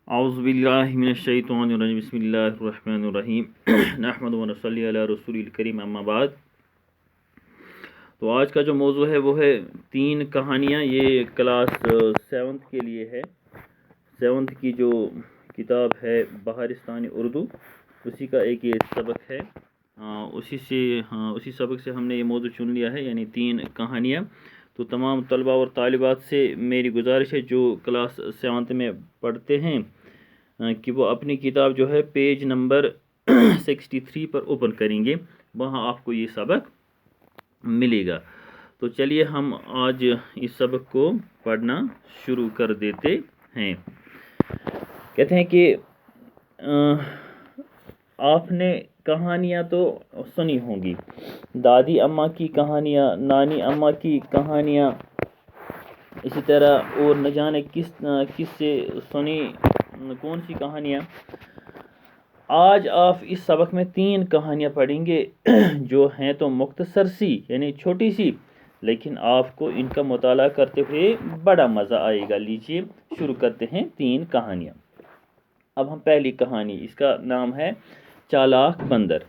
اعوذ باللہ من الشیطان الرجیم بسم اللہ الرحمن الرحیم نحمد و نصلی علی رسول الکریم اما بعد۔ تو آج کا جو موضوع ہے وہ ہے 3 کہانیاں۔ یہ کلاس 7th کے لیے ہے۔ 7th کی جو کتاب ہے بہارستانی اردو، اسی کا ایک یہ سبق ہے۔ اسی سبق سے ہم نے یہ موضوع چن لیا ہے، یعنی 3 کہانیاں۔ تو تمام طلباء اور طالبات سے میری گزارش ہے جو کلاس 7th میں پڑھتے ہیں کہ وہ اپنی کتاب جو ہے پیج نمبر 63 پر اوپن کریں گے، وہاں آپ کو یہ سبق ملے گا۔ تو چلیے ہم آج اس سبق کو پڑھنا شروع کر دیتے ہیں۔ کہتے ہیں کہ آپ نے کہانیاں تو سنی ہوں گی، دادی اماں کی کہانیاں، نانی اماں کی کہانیاں، اسی طرح اور نہ جانے کس سے سنی کون سی کہانیاں۔ آج آپ اس سبق میں 3 کہانیاں پڑھیں گے جو ہیں تو مختصر سی، یعنی چھوٹی سی، لیکن آپ کو ان کا مطالعہ کرتے ہوئے بڑا مزہ آئے گا۔ لیجیے شروع کرتے ہیں 3 کہانیاں۔ اب ہم پہلی کہانی، اس کا نام ہے چالاک بندر۔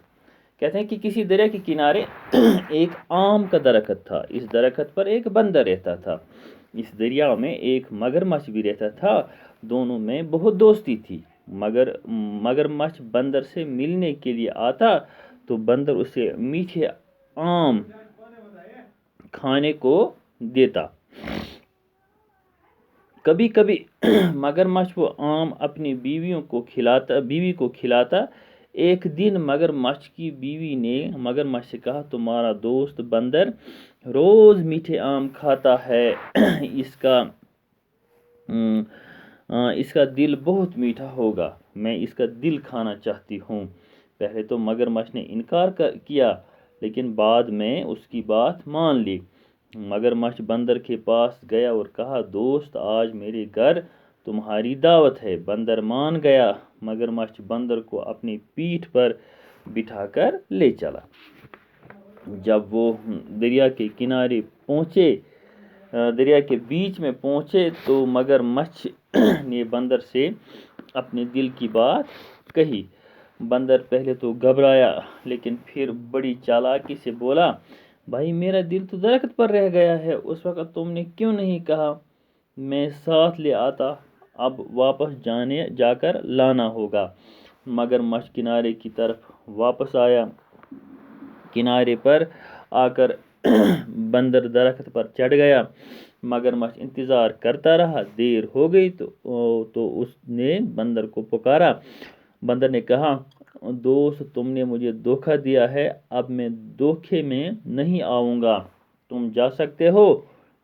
کہتے ہیں کہ کسی دریا کے کنارے ایک آم کا درخت تھا۔ اس درخت پر ایک بندر رہتا تھا۔ اس دریا میں ایک مگرمچھ بھی رہتا تھا۔ دونوں میں بہت دوستی تھی۔ مگرمچھ بندر سے ملنے کے لیے آتا تو بندر اسے میٹھے آم کھانے کو دیتا۔ کبھی کبھی مگرمچھ وہ آم اپنی بیوی کو کھلاتا۔ ایک دن مگرمچھ کی بیوی نے مگرمچھ سے کہا، تمہارا دوست بندر روز میٹھے آم کھاتا ہے، اس کا دل بہت میٹھا ہوگا، میں اس کا دل کھانا چاہتی ہوں۔ پہلے تو مگرمچھ نے انکار کیا، لیکن بعد میں اس کی بات مان لی۔ مگرمچھ بندر کے پاس گیا اور کہا، دوست آج میرے گھر تمہاری دعوت ہے۔ بندر مان گیا۔ مگرمچھ بندر کو اپنی پیٹھ پر بٹھا کر لے چلا۔ جب وہ دریا کے بیچ میں پہنچے تو مگرمچھ نے بندر سے اپنے دل کی بات کہی۔ بندر پہلے تو گھبرایا، لیکن پھر بڑی چالاکی سے بولا، بھائی میرا دل تو درخت پر رہ گیا ہے، اس وقت تم نے کیوں نہیں کہا؟ میں ساتھ لے آتا، اب واپس جا کر لانا ہوگا۔ مگرمچھ کنارے کی طرف واپس آیا۔ کنارے پر آ کر بندر درخت پر چڑھ گیا۔ مگرمچھ انتظار کرتا رہا۔ دیر ہو گئی تو اس نے بندر کو پکارا۔ بندر نے کہا، دوست تم نے مجھے دھوکہ دیا ہے، اب میں دھوکے میں نہیں آؤں گا، تم جا سکتے ہو۔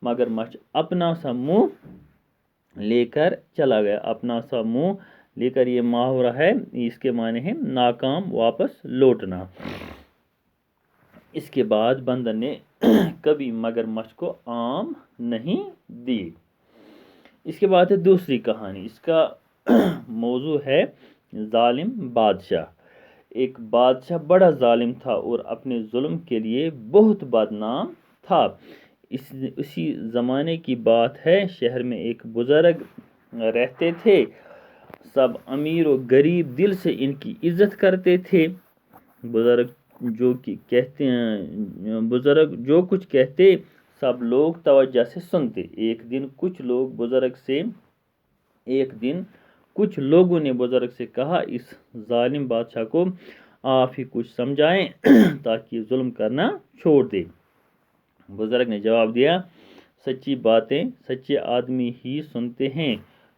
مگرمچھ اپنا سا منہ لے کر چلا گیا۔ اپنا سا منہ لے کر یہ محاورہ ہے، اس کے معنی ہے ناکام واپس لوٹنا۔ اس کے بعد بندر نے کبھی مگرمچھ کو آم نہیں دی۔ اس کے بعد ہے دوسری کہانی۔ اس کا موضوع ہے ظالم بادشاہ۔ ایک بادشاہ بڑا ظالم تھا اور اپنے ظلم کے لیے بہت بدنام تھا۔ اسی زمانے کی بات ہے، شہر میں ایک بزرگ رہتے تھے۔ سب امیر و غریب دل سے ان کی عزت کرتے تھے۔ بزرگ جو کچھ کہتے سب لوگ توجہ سے سنتے۔ ایک دن کچھ لوگوں نے بزرگ سے کہا، اس ظالم بادشاہ کو آپ ہی کچھ سمجھائیں تاکہ ظلم کرنا چھوڑ دے۔ بزرگ نے جواب دیا، سچی باتیں سچے آدمی ہی سنتے ہیں۔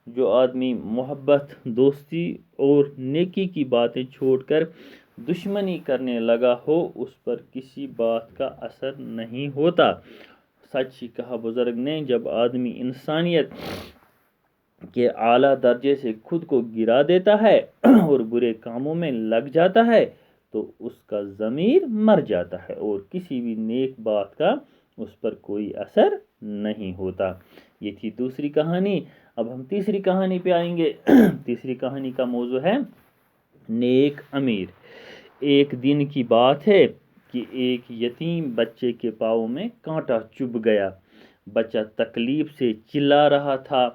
جو آدمی محبت، دوستی اور نیکی کی باتیں چھوڑ کر دشمنی کرنے لگا ہو، اس پر کسی بات کا اثر نہیں ہوتا۔ سچ ہی کہا بزرگ نے، جب آدمی انسانیت کے اعلیٰ درجے سے خود کو گرا دیتا ہے اور برے کاموں میں لگ جاتا ہے تو اس کا ضمیر مر جاتا ہے اور کسی بھی نیک بات کا اس پر کوئی اثر نہیں ہوتا۔ یہ تھی دوسری کہانی۔ اب ہم تیسری کہانی پہ آئیں گے۔ تیسری کہانی کا موضوع ہے نیک امیر۔ ایک دن کی بات ہے کہ ایک یتیم بچے کے پاؤں میں کانٹا چبھ گیا۔ بچہ تکلیف سے چلا رہا تھا۔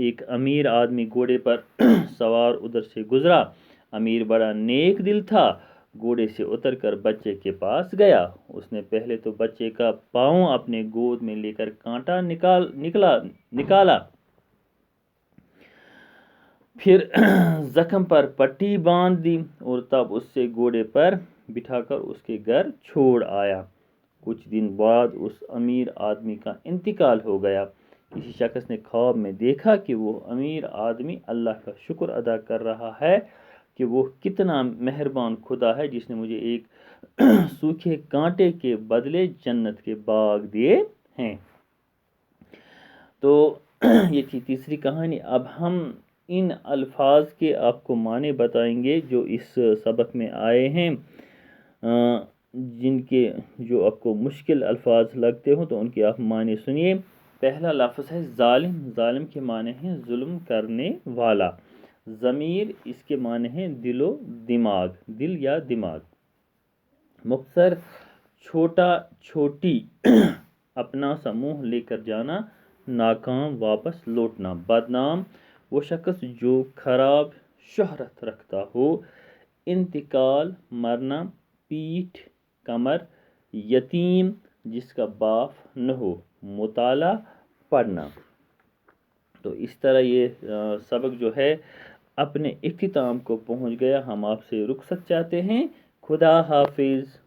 ایک امیر آدمی گھوڑے پر سوار ادھر سے گزرا۔ امیر بڑا نیک دل تھا، گھوڑے سے اتر کر بچے کے پاس گیا۔ اس نے پہلے تو بچے کا پاؤں اپنے گود میں لے کر کانٹا نکالا، پھر زخم پر پٹی باندھ دی اور تب اس سے گھوڑے پر بٹھا کر اس کے گھر چھوڑ آیا۔ کچھ دن بعد اس امیر آدمی کا انتقال ہو گیا۔ کسی شخص نے خواب میں دیکھا کہ وہ امیر آدمی اللہ کا شکر ادا کر رہا ہے کہ وہ کتنا مہربان خدا ہے جس نے مجھے ایک سوکھے کانٹے کے بدلے جنت کے باغ دیے ہیں۔ تو یہ تھی تیسری کہانی۔ اب ہم ان الفاظ کے آپ کو معنی بتائیں گے جو اس سبق میں آئے ہیں، جن کے جو آپ کو مشکل الفاظ لگتے ہوں تو ان کے آپ معنی سنیے۔ پہلا لفظ ہے ظالم۔ ظالم کے معنی ہیں ظلم کرنے والا۔ ضمیر، اس کے معنی ہیں دل و دماغ، دل یا دماغ۔ مختصر، چھوٹا چھوٹی، اپنا سا منہ لے کر جانا، ناکام واپس لوٹنا۔ بدنام، وہ شخص جو خراب شہرت رکھتا ہو۔ انتقال، مرنا۔ پیٹھ، کمر۔ یتیم، جس کا باپ نہ ہو۔ مطالعہ، پڑھنا۔ تو اس طرح یہ سبق جو ہے اپنے اختتام کو پہنچ گیا۔ ہم آپ سے رخصت چاہتے ہیں۔ خدا حافظ۔